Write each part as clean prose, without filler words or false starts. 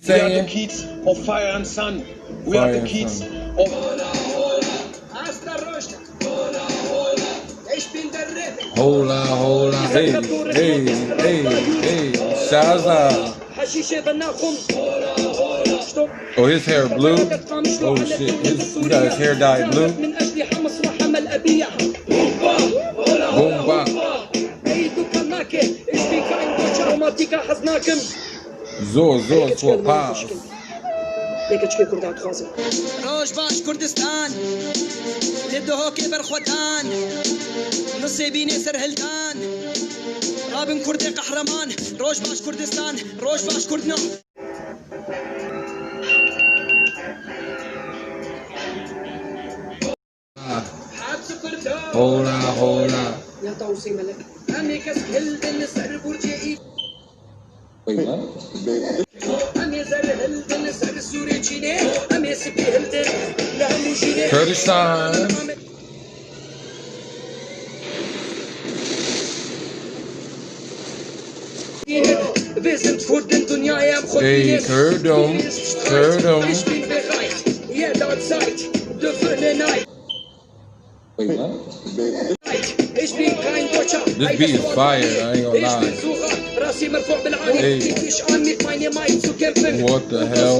We are the kids of fire and sun. We are the kids of... Hola, hola, hey, hey, hey, hey, Shaza. Oh, his hair blue? Oh shit, he got his hair dyed blue? Boomba. Zor, for pause. روش باش كردستان لدهوك برخوتان نصيبيني سرهلتان رابن كردي قهرمان روش باش كردستان روش باش كردنا Hola, hola. يا طاوسي ملك أمي كسهل بن سر برجي Wait, what? Kurdistan. Hey, Kurdum. Wait, what? This beat is fire, I ain't gonna lie. Hey. What the hell?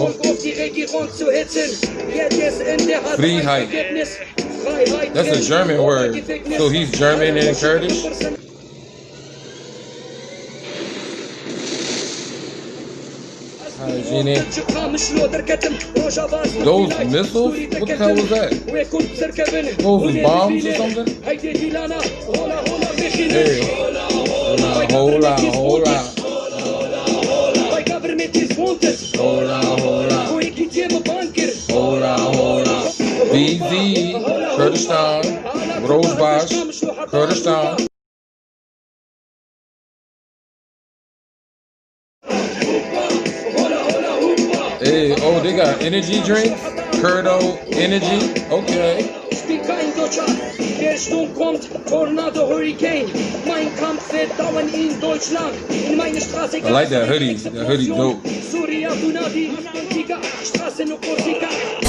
Freiheit. That's a German word. So he's German and Kurdish? Hygienic. Those missiles? What the hell was that? Those was bombs or something? Hey. Hola, hola. Hola, hola. Hola, hola. BZ, Kurdistan, Rojbash, Kurdistan. Hey, oh, they got energy drinks? Kurdo energy? Okay. I like that hoodie. That hoodie dope.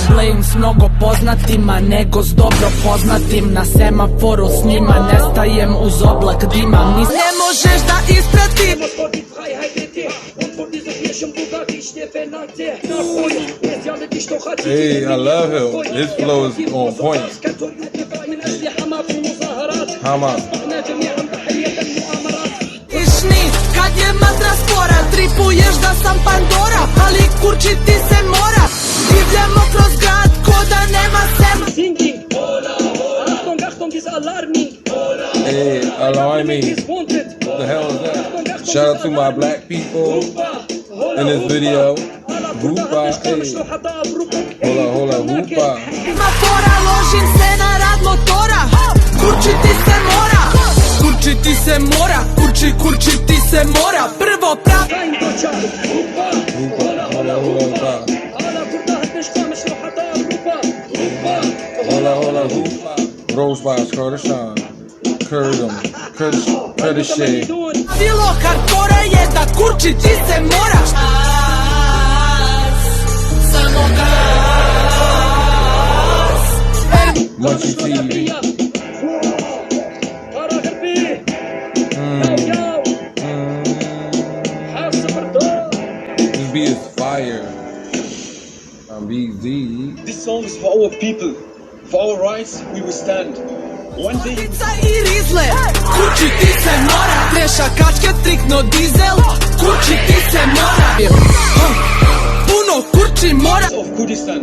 Slavim s mnogo poznatima, nego s dobro poznatim. Na semaforu s njima nestajem uz oblak dima. Ne možeš da ispratim. Hey, I love him. His flow is on point. Hama. Išni, kad je mantra spora, tripuješ da sam Pandora, ali kurči ti se mora. Divljamo kroz grad, ko da nema sema. Hey, alarming. What the hell is that? Shout out to my black people in this video. Hoopa, hey. Hola, hoopa. Mafora, ložim se na rad motora. Kurči ti se mora. Kurči ti se mora. Kurči ti se mora. Prvo prav. Hola, hoopa. Rojbash, Kurdistan. Kurdish. Bilo hardkora je da kurči ti se mora. Samo gas. Munchy TV. This beat is fire. BZ. This song is for our people. For our rights, we will stand. One day... Kurči ti se mora. Treša kačke, trikno dizel. Kurči ti se mora. Puno kurči mora. Of Kurdistan,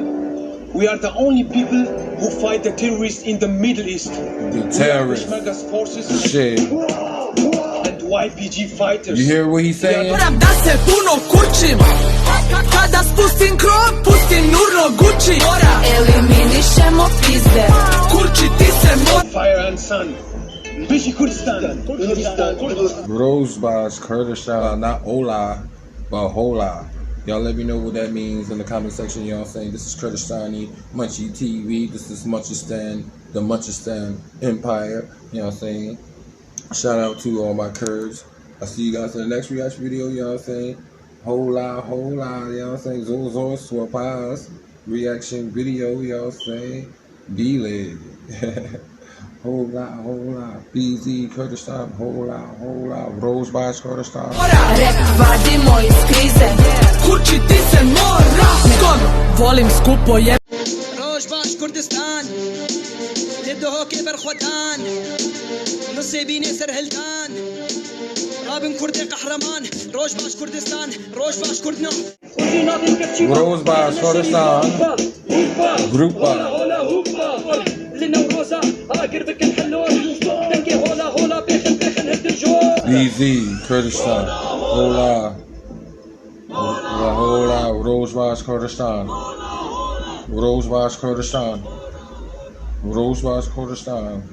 we are the only people who fight the terrorists in the Middle East. The terrorists. Forces. Shit. And YPG fighters. You hear what he's saying? Moram da se puno kurčim. Kada spustim krov, pustim nurno guči. Eliminišemo pizde. Kurči ti se mora. Fire and sun. Bishi Kurdistan. Rojbash, Kurdistan, not Ola, but Hola. Y'all let me know what that means in the comment section. Y'all saying this is Kurdistani, Munchy TV. This is Munchistan, the Munchistan Empire. You know what I'm saying? Shout out to all my Kurds. I'll see you guys in the next reaction video. You know what I'm saying? Hola, hola, y'all say Zozo Swapaz. Reaction video, y'all say B-Leg. Hola, hola, BZ, Kurdistan, hola, hola, Rosebash, Kurdistan. Rap vadimo iz krize, kući ti se mora. Skoro, volim skupo je. روجباش كردستان لدهو كبر خدان نصيبين سر هلدان رابن كردي قهرمان روجباش كردستان روجباش كردنا Rosebash, Kurdistan. Grupa. هولا هوبا لنا وروزا هاجر بك الحلول تنكي هولا هولا بيخن بيخن هد الجول BZ, Kurdistan, hola. Hola, hola, Rosebash, Kurdistan. Rosebash, Kurdistan. Rosebash, Kurdistan.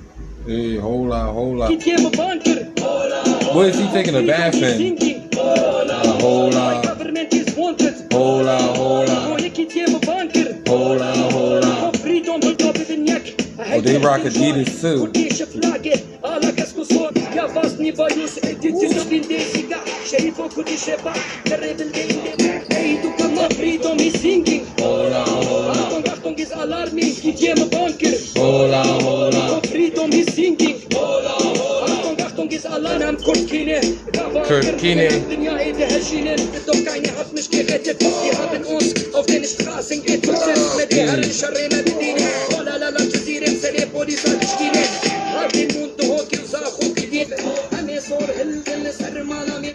Hey, hola, hola. كيتيم بانكر What is he taking a bath in? Hola, government is wanted hola, hola, كيتيم بانكر hola, hola. فريدوم بالطاب بنيك Oh, they rock Adidas too. كرديش فلاقه على كسكو صوت يا فاسني بايوس اديتي بنديسيكا شريف وكرديش باك درب الليل ايدو كما فريدوم هي سينجينج Hola, hola, Achtung is alarming كيتيم بانكر hola, hola. فريدوم هي سينجينج Achtung is alarm كردكينه Kurdkine. الدنيا ايدها هالشينين بدهم كاينه hat مش كيف die haben uns auf den Straßen getötet mit der Herren Scharre ما بديني